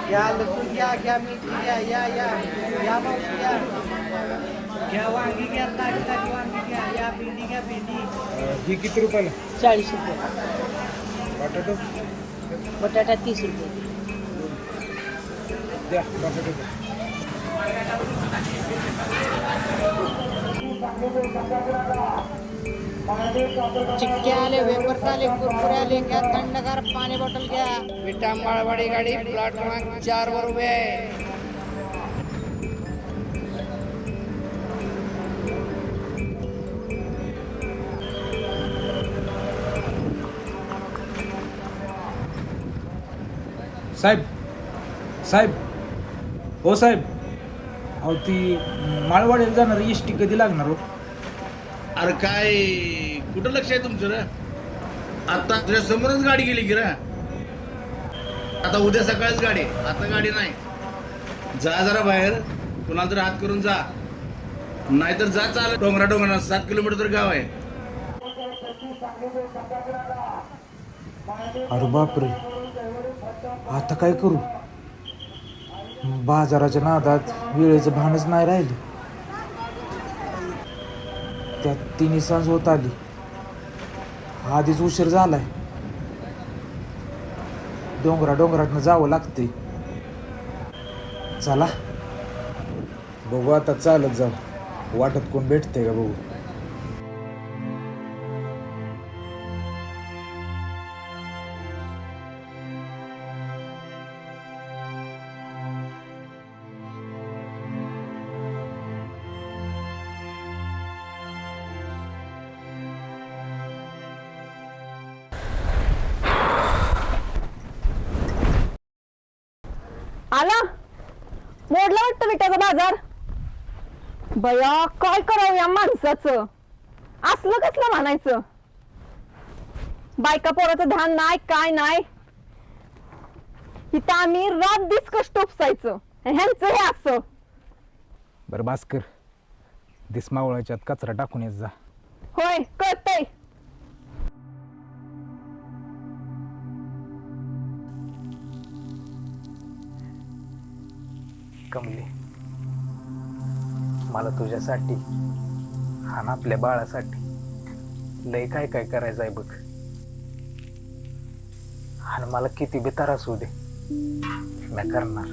घ्या लसूण घ्या, घ्या मेथी घ्या, या या या मावशी घ्या. घ्या वांगी घ्या, ताजी ताजी वांगी घ्या, या भेंडी घ्या भेंडी. ही किती रुपयाला? 40 रुपये. बटाटा बटाटा 30 रुपये. द्या, बटाटा द्या. चिक्के आले, वेपर्स आले, कुरकुरे आले, घ्या थंडगार पाणी बॉटल घ्या. विटा माळवाडी गाडी प्लॉट क्रमांक 4 वर उभे आहे. साहेब साहेब हो साहेब, अहो ती माळवाडीला जाणार एसटी कधी लागणार हो? अरे काय कुठं लक्ष आहे तुमचं रे? आता तुझ्या समोरच गाडी गेली की रे. आता उद्या सकाळीच गाडी, आता गाडी नाही. जा जरा बाहेर, कुणाला तरी हात करून जा, नाहीतर जा चाल. डोंगरा 7 किलोमीटर तर गाव आहे. अरे बापरे, आता काय करू? बाजाराच्या नादात वेळेचं भानच नाही राहिलं. त्यात 3 सांज होत आली, आधीच उशीर झालाय. डोंगरातनं जावं लागते. चला बघू, आता चालत जाऊ. वाटत कोण भेटते का बघू. आला मोडला वाटतं विट्याचा बाजार. बया काय करावं या माणसाचं, असलं कसलं म्हणायचं. बायका पोराचं ध्यान नाही, काय नाही. इथं आम्ही रात दिस कष्ट उपसायचं, ह्यांचं हे असं. बरं भास्कर, दिसमावळाच्यात कचरा टाकून येत जा. होय कळतंय. कमली, मला तुझ्यासाठी आणि आपल्या बाळासाठी लय काय काय करायचं आहे बघ. आणि मला किती बी त्रास होऊ दे, मी करणार.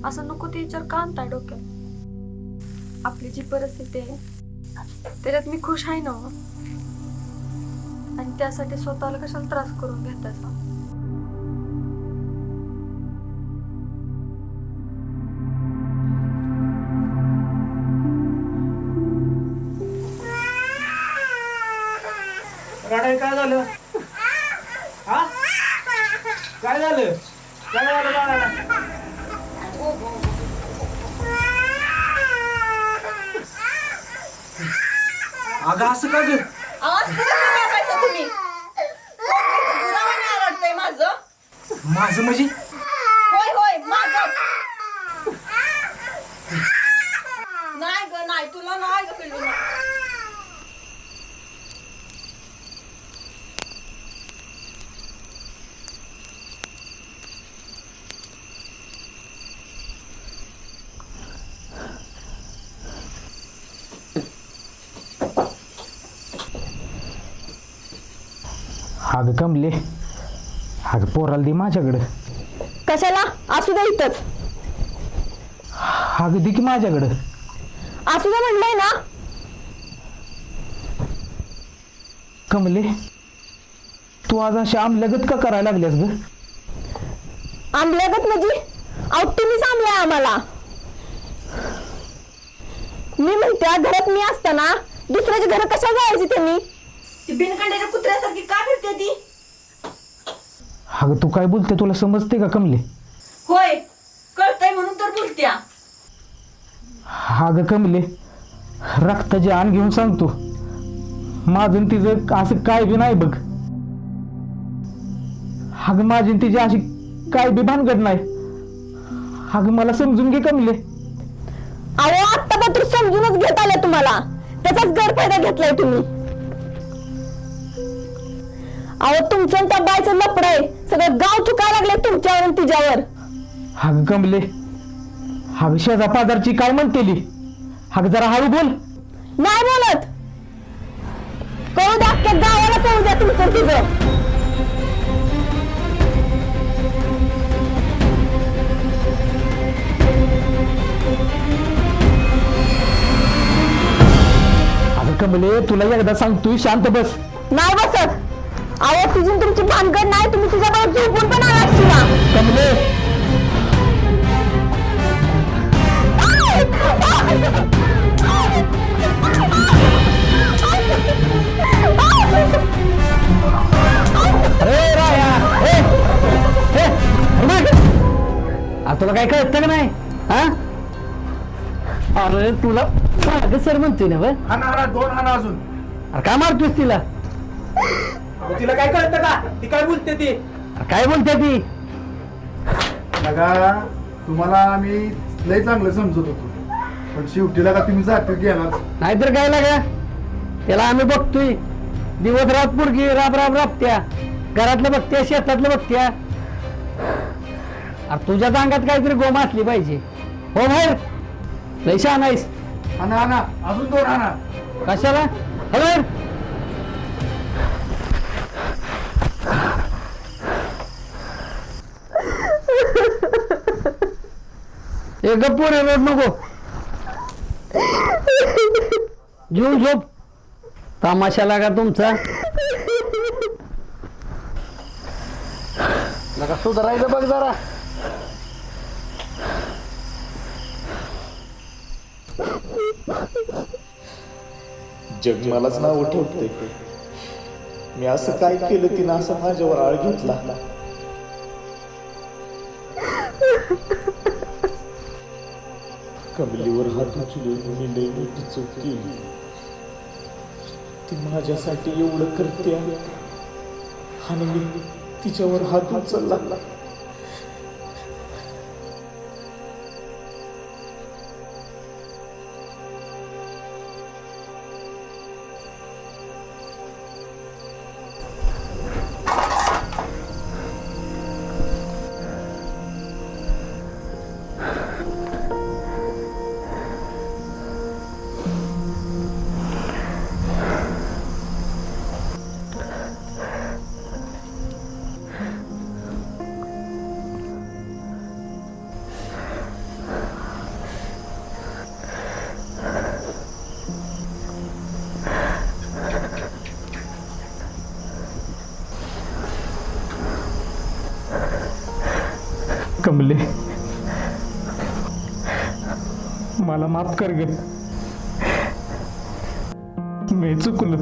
असं नको ते विचार का आणताय डोक्यात? आपली जी परिस्थिती आहे त्याच्यात मी खुश आहे ना, आणि त्यासाठी स्वतःला कशाला त्रास करून घेतायचा? रडाय काय झालं? हा काय झालं? काय झालं बाळाला? अगं असं का ग? तुम्ही माझं म्हणजे? होय होय माझं नाही ग, नाही तुला नाही ग पिल्लू. अगं कमले, अगं पोराला दे माझ्याकडं. कशाला? असू दे इथंच. अगं दे की माझ्याकडं. असू दे म्हणलंय ना. कमले, तू आज अशी आमल्यागत का करायला लागल्यास ग? आंबल्यागत म्हणजे? अहो तुम्हीच आंबलाय आम्हाला. मी म्हणते घरात मी असताना दुसऱ्याच्या घरात कशा जायची त्यांनी? ती बिनकांड्याच्या कुत्र्यासारखी का फिरते ती? अगं तू काय बोलते, तुला समजते का कमले? होय कळतंय म्हणून तर बोलत्या. अगं कमले, रक्ताची आण घेऊन सांगतो, माझं तिचं असं काय बी नाही बघ. अगं माझी तिची अशी काय बी भानगड नाही. अगं मला समजून घे कमले. अहो आत्ता पत्र समजूनच घेत आले तुम्हाला, त्याचाच गैरफायदा घेतलाय तुम्ही. अहो तुमचं आणि त्या बायचं लपड आहे, सगळं गाव चुकायला लागले तुमच्यावर आणि तिच्यावर. हाग कमले, हाग शेजा पाजारची काय म्हणतेली? हाग जरा हळू बोल. नाही बोलत. कळू द्या, अख्ख्या गावाला कळू द्या तुमचं आणि तिचं. अगं कमले, तुला एकदा सांगतोय शांत बस. नाही बसत. अहो तिची तुमची भानगड नाही, तुम्ही तिच्याबरोबर झोपून पण आला असशीला. कमले, अरे राया, तुला काय कळतं का नाही? हा, अरे तुला माग सर म्हणतोय ना बरं. हाना 2 हाना अजून. अरे काय मारतोस तिला? तिला काय कळतं का? ती काय बोलते ती? अरे काय बोलते ती? लगा तुम्हाला आम्ही लय चांगलं समजत होतो, पण शेवटी लगा तुम्ही जाती घेणार. नाहीतर काय लागा, त्याला आम्ही बघतोय दिवस रात पुरगी राब राब राबत्या, घरातलं बघत्या शेतातलं बघत्या. अरे तुझ्या अंगात काहीतरी गोम असली पाहिजे. हो बाहेर लय शहाणा आहेस. हाना हाना अजून 2 हाना. कशाला? हो बाहेर. एक गप्पूर रड नको, जेवून झोप. तमाशा लागा तुमचा. लगा सुधारायचं बघ जरा. जग मलाच नाव ठेवते. मी असं काय केलं तिनं असं माझ्यावर आळ घेतला. कमलीवर हात उचलून मी लई मोठी चूक केली. ती माझ्यासाठी एवढं करते आणि मी तिच्यावर हात उचलला. कमले, मला माफ कर ग, मी चुकलो.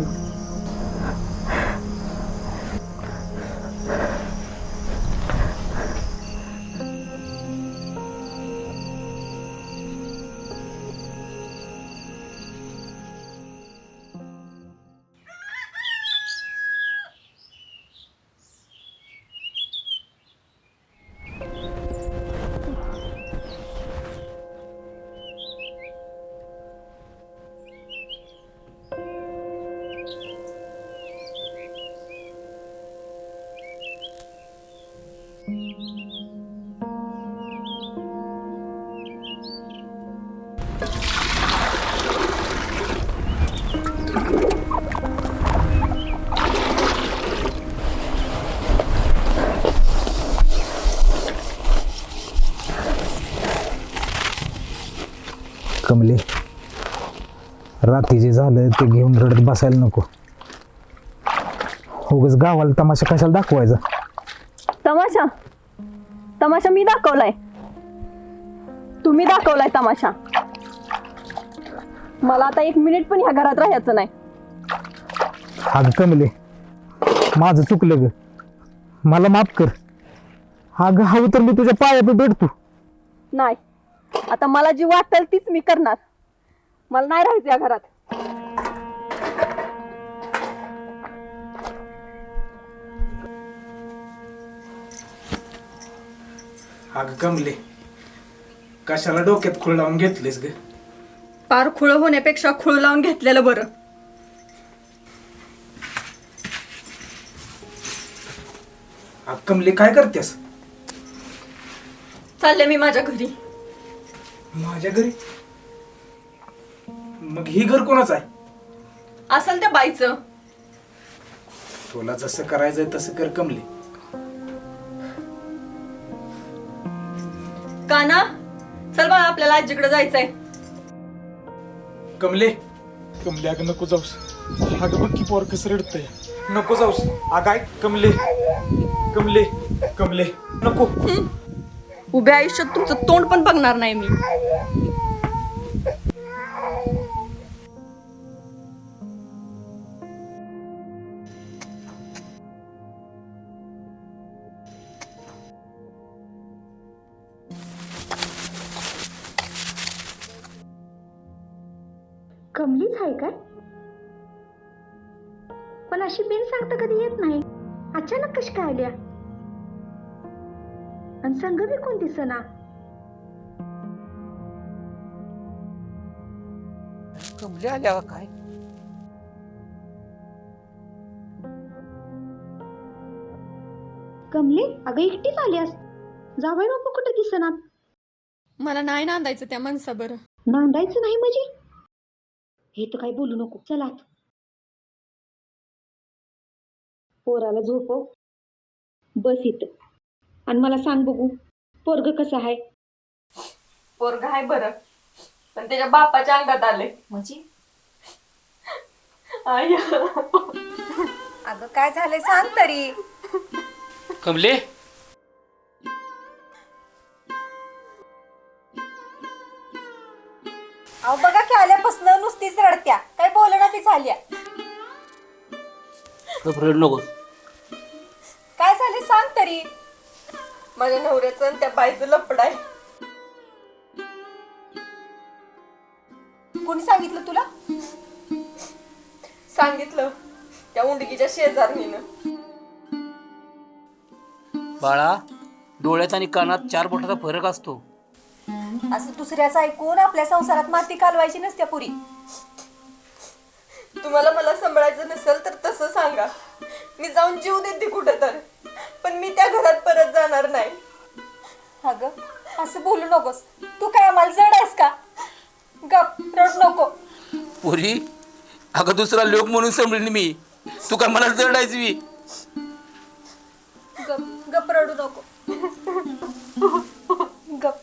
कमले, रात्री जे झालं ते घेऊन रडत बसायला नको. उगाच गावाला तमाशा कशाला दाखवायचा? तमाशा? तमाशा मी दाखवलाय? तुम्ही दाखवलाय तमाशा. मला आता 1 मिनिट पण ह्या घरात राहायचं नाही. अगं कमले, माझं चुकलं ग, मला माफ कर. अगं हवं तर मी तुझ्या पाया भेटतो. नाही, आता मला जी वाटेल तीच मी करणार. मला नाही राहायचं या घरात. अगं कमले, कशाला डोक्यात खूळ लावून घेतलीस ग? पार खुळ होण्यापेक्षा खुळ लावून घेतलेलं बरं. कमले काय करतेस? चालले मी माझ्या घरी. माझ्या घरी? मग ही घर कोणाचं आहे? असेल त्या बाईचं. तुला जसं करायचंय तसं कर कमले. काना चल बाळा, आपल्याला आजीकडे जायचंय. कमले कमले अगं नको जाऊस. अगं बघ की पोर कसं रडतंय. नको जाऊस. अगं ऐक कमले कमले कमले नको. उभ्या आयुष्यात तुमचं तोंड पण बघणार नाही मी. कमलीच आहे काय? पण अशी बिन सांगता कधी येत नाही. अचानक कशी काय आल्या? आणि संग बी कोण दिसना. कमली आल्या काय? कमली अगं एकटीच आल्यास? जावई बापू कुठे दिसना? मला नाही नांदायचं त्या माणसाबर. नांदायचं नाही म्हणजे? हे तर काही बोलू नको. चला पोराला झोपव. बस इथं आणि मला सांग बघू पोरग कसं आहे? पोरग आहे बरं, पण त्याच्या बापाच्या अंगात आले. म्हणजे अगं काय झालंय सांग तरी. कमले अहो बघा की आल्यापासून नुसतीच रडत्या. काय बोलणं बी झाल्या. रड नको. काय झाले सांग तरी. माझ्या नवऱ्याचं आणि त्या बाईचं लफड आहे. कोणी सांगितलं तुला? सांगितलं त्या उंडकीच्या शेजारणीनं. बाळा, डोळ्यात आणि कानात 4 बोटाचा फरक असतो. असं दुसऱ्याचं ऐकून आपल्या संसारात माती कालवायची नसत्या पुरी. तुम्हाला मला सांभाळायचं नसेल तर तसं सांगा. मी जाऊन जीव देते कुठं तर, पण मी त्या घरात परत जाणार नाही. अगं असं बोलू नकोस. तू काय आम्हाला जड आहेस का? गप रड नको. पुरी अगं दुसरा लोक म्हणून समजली मी. तू काय मला जडायची मी? गप गप रडू नको. गप.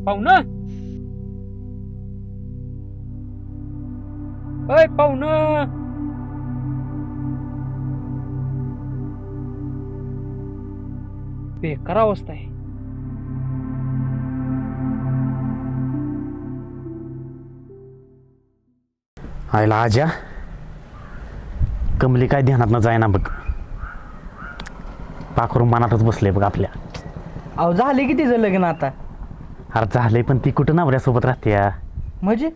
पाहुणं, अय पाहुणं, बेकार अवस्था आहे. आयला आजा, कमली काय ध्यानात न जायना बघ. पाखरून मनातच बसले बघ आपल्या. अहो झाले की तिचं लग्न आता. अरे झालंय, पण ती कुठं नवऱ्यासोबत राहते? म्हणजे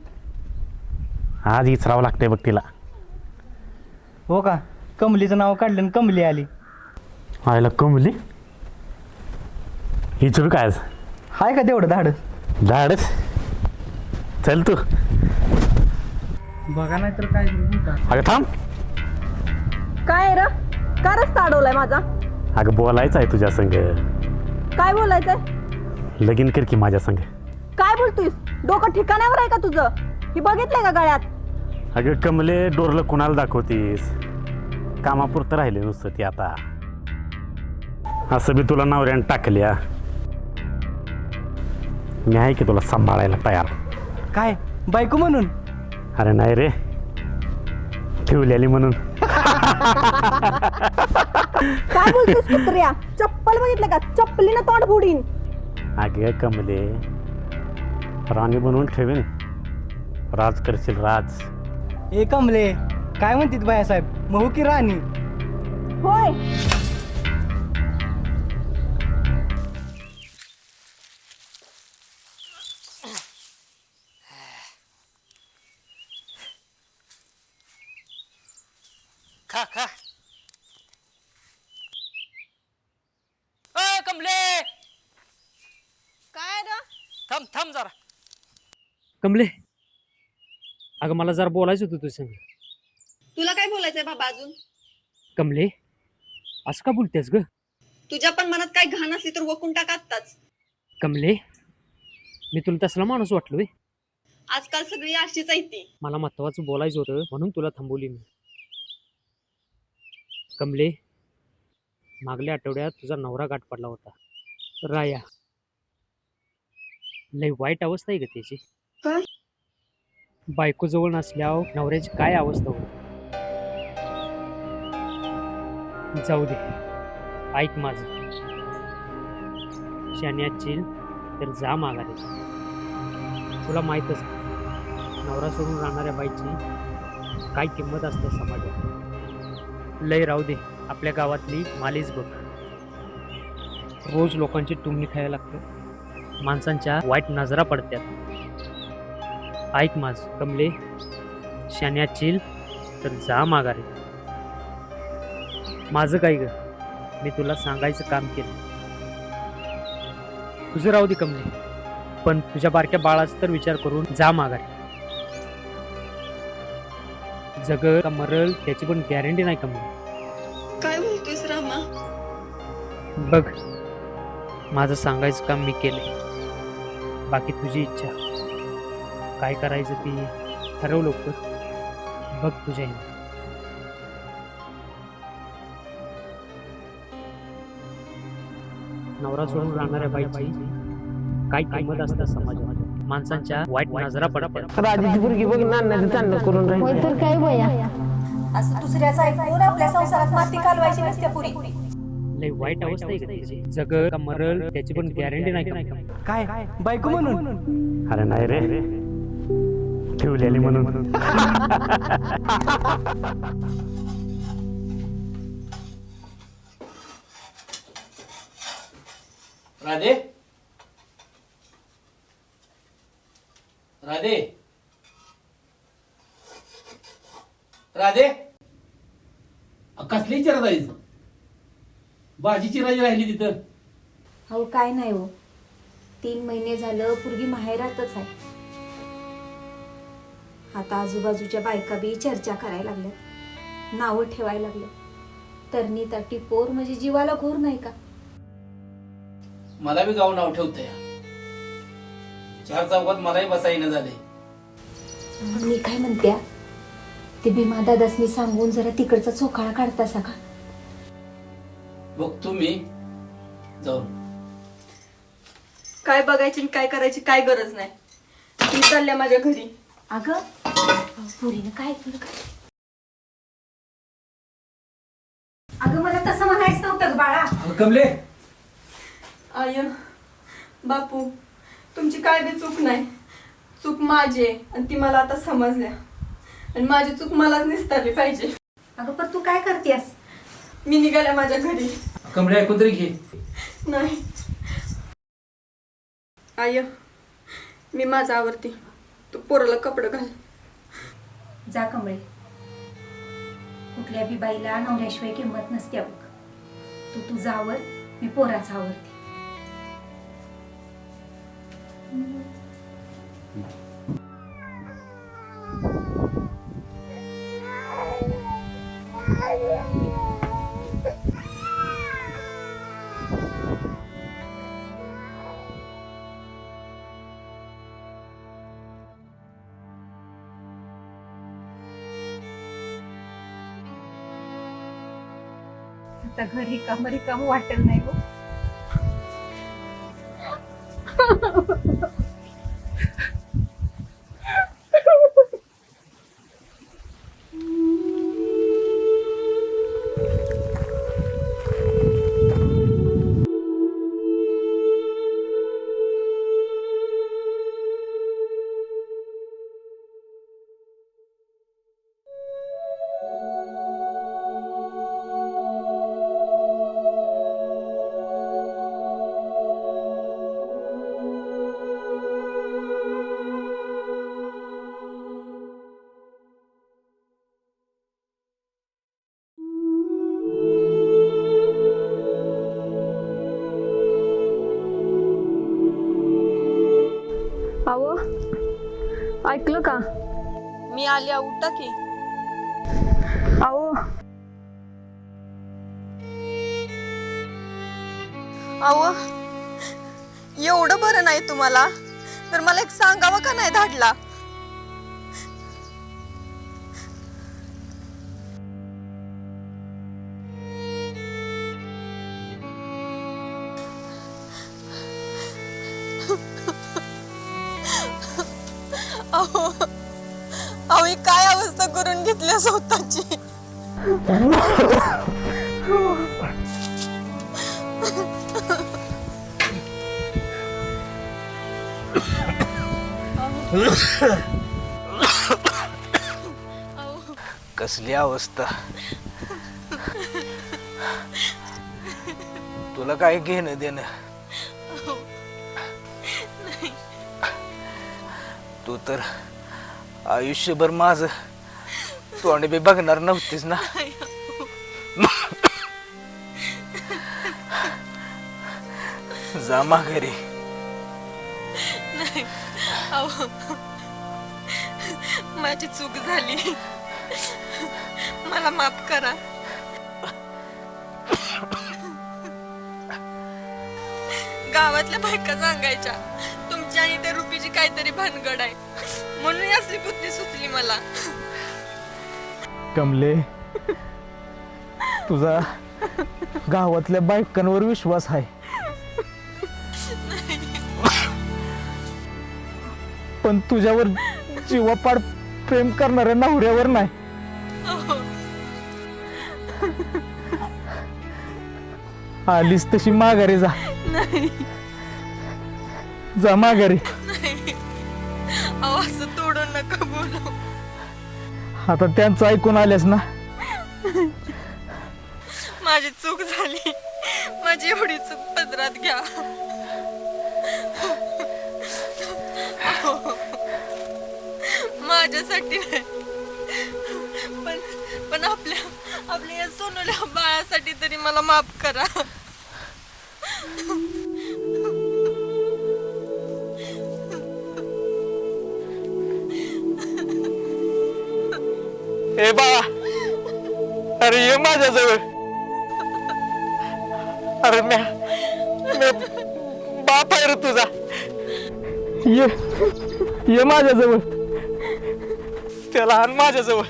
आज इचरावं लागतंय बघ तिला. हो का? कमलीचं नाव काढलं आणि कमली आली. आयला कमली इचरू काय आज? हाय का तेवढं धाडस? धाडच. चल तू बघा नाही तर काय. अगं थांब. काय र का रस्ता अडवलाय माझा? अगं बोलायचं आहे तुझ्या संग. काय बोलायचंय? लगीन कर की माझ्या संग. काय बोलतोयस? डोकं ठिकाण्यावर आहे का तुझं? ही बघितलंय का गळ्यात? अगं कमले, डोरलं कुणाला दाखवतीस? कामापुरतं राहिले नुसतं ती आता. असं बी तुला नवऱ्यानं टाकल्या. मी आहे की तुला सांभाळायला तयार. काय बायको म्हणून? अरे नाही रे, ठेवलेली म्हणून. काय बोलतोस कुत्र्या? चप्पल बघितलं का? चप्पलीनं तोंड फोडीन. अगं कमले, राणी बनवून ठेवीन. राज करशील राज. ए कमले, काय म्हणतात बायासाहेब, महू की राणी? होय. खा खा. कमले, काय रे? थांब थांब जरा. कमले, अगं मला जरा बोलायचं होतं तुझ्या संग. तुला काय बोलायचंय बाबा अजून? कमले, असं का बोलतेस ग? तुझ्या पण मनात काय घाण असली तर वकून टाक आत्ताच. कमले, मी तुला तसला माणूस वाटलोय? आजकाल सगळी अशीच आहे ती. मला महत्वाचं बोलायचं होतं म्हणून तुला थांबवली मी. कमले, मागल्या आठवड्यात तुझा नवरा गाठ पडला होता, राया. लय वाईट अवस्था आहे ग त्याची. काय? बायको जवळ नसल्यावर नवऱ्याची काय अवस्था होती. जाऊ दे, ऐक माझं. शान्याची तर जा माघारी. तुला माहीतच नवरा सोडून राहणाऱ्या बाईची काय किंमत असते समाजात. लय राहू दे, आपल्या गावातली मालीच बघ. रोज लोकांची टुमणी खायला लागतं, माणसांच्या वाईट नजरा पडत्यात. ऐक माझ कमले, शान्याचील तर जा माघारी. माझं काय ग, मी तुला सांगायचं काम केलं. तुझं राहू दे कमले, पण तुझ्या बारक्या बाळाचा तर विचार करून जा माघारी. जगल का मरल त्याची पण गॅरंटी नाही कमले. काय बोलतोयस रामा? बघ, माझं सांगायचं काम मी केलंय. बाकी तुझी इच्छा. काय करायचं ती ठरव लवकर. बघ तुझ्या ह्याने. नवरा सोडून राहणाऱ्या बाईची काय किंमत असतात समाजात, माणसांच्या वाईट नजरा पडतात. राजाची मुलगी बघ नाण्याचं चांगलं करून राहील. तर काय बया? असं दुसऱ्याचं ऐकून आपल्या संसारात माती कालवायची नसते पुरी. लय वाईट अवस्था आहे त्याची. जगल का मरल त्याची पण गॅरंटी नाही का? काय बायको म्हणून? अरे नाही रे, ठेवलेली म्हणून. राधे, राधे, राधे, कसली चिरा जायचं? भाजी चिरायची राहिली तिथं. अहो काय नाही हो, 3 महिने झालं पोरगी माहेरातच आहे. आता आजूबाजूच्या बायका बी चर्चा करायला लागल्यात, नावं ठेवायला लागल्यात. तरणी ताटी पोर म्हणजे जीवाला घोर नाही का? मला बी गाव नाव ठेवतंय. 4 चौकात मलाही बसायनं झालंय. मी काय म्हणत्या, ते भीमा दादासनी सांगून जरा तिकडचा चोखाळा काढतासा का? बघतो मी जाऊन. काय बघायची आणि काय करायची काय गरज नाही. ती चालल्या माझ्या घरी. अगं पुरीनं काय केलं का? अगं मला तसं म्हणायचं नव्हतं ग बाळा. कमले, आय बापू, तुमची काय बी चूक नाही. चूक माझी आहे आणि ती मला आता समजल्या. आणि माझी चूक मलाच निस्तारली पाहिजे. अगं पण तू काय करतेस? मी निघाल्या माझ्या घरी. कमले ऐकून तरी घे. नाही आय, मी माझं आवरती. तू पोराला कपडे घाल. जा कमळे, कुठल्या बी बाईला नवऱ्याशिवाय किंमत नसते बघ. तू तुझा आवर, मी पोराचा आवरते. आता घर रिकाम वाटेल नाही हो. अहो ऐकलं का? मी आल्या उठा की. अहो एवढं बरं नाही तुम्हाला तर मला एक सांगावं का नाही धाडला? अहो ही काय अवस्था करून घेतली स्वतःची. कसली अवस्था. तुला काय घेणं देणं. तू तर आयुष्यभर माझं तोंड बी बघणार नव्हतीस ना. जा माघारी. नाही अहो माझी चूक झाली. मला माफ करा. गावातल्या बायका सांगायच्या तुमच्या आणि त्या रुपीची काहीतरी भानगड आहे म्हणून असली बुद्धी सुचली मला. कमले, तुझा गावातल्या बायकांवर विश्वास आहे पण तुझ्यावर जीवापाड प्रेम करणाऱ्या नवऱ्यावर नाही. आलीस तशी माघारी जा. नाही जा माघारी. असं तोडून नका बोलू. आता त्यांचं ऐकून आल्यास ना. माझी चूक झाली. माझी एवढी चूक पदरात घ्या. माझ्यासाठी नाही पण आपल्या या सोनूल्या बाळासाठी तरी मला माफ करा. ए बाळा, अरे ये माझ्याजवळ. अरे म्या बाप आहे रे तुझा. ये माझ्याजवळ. त्याला आण माझ्याजवळ.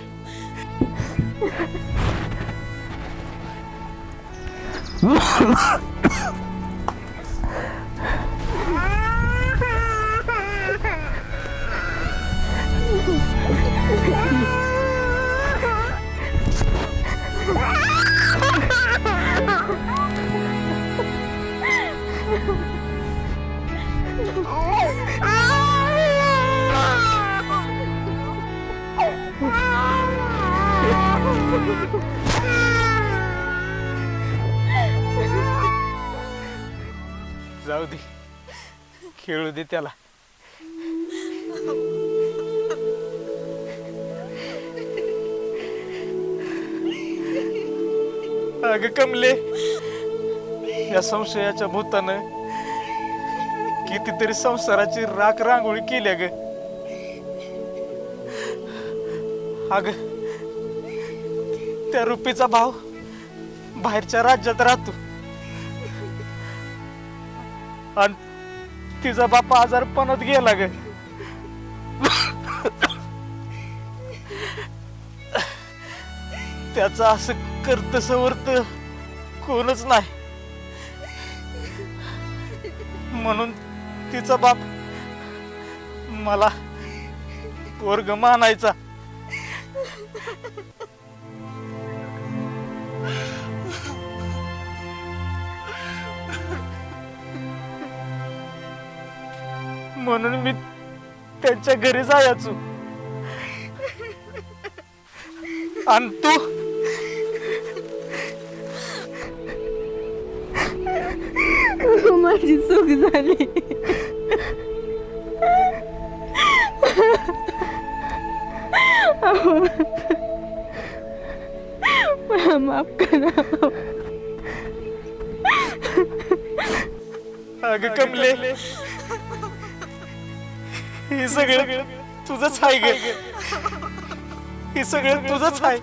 जाऊ दे, खेळू दे त्याला. अगं कमले, या संशयाच्या भूतानं कितीतरी संसाराची राख रांगोळी केली ग. अगं त्या रुपीचा भाव बाहेरच्या राज्यात राहतो आणि तिचा बाप आजारपणात गेला ग. त्याचा असं करत सवर्त कोणच नाही. म्हणून तिचा बाप मला पोरग मानायचा. म्हणून मी त्यांच्या घरी जायचो. आणि तू माझी चूक झाली. मला माफ करा. अगं कमले, हे सगळं तुझंच आहे ग. हे सगळं तुझंच आहे.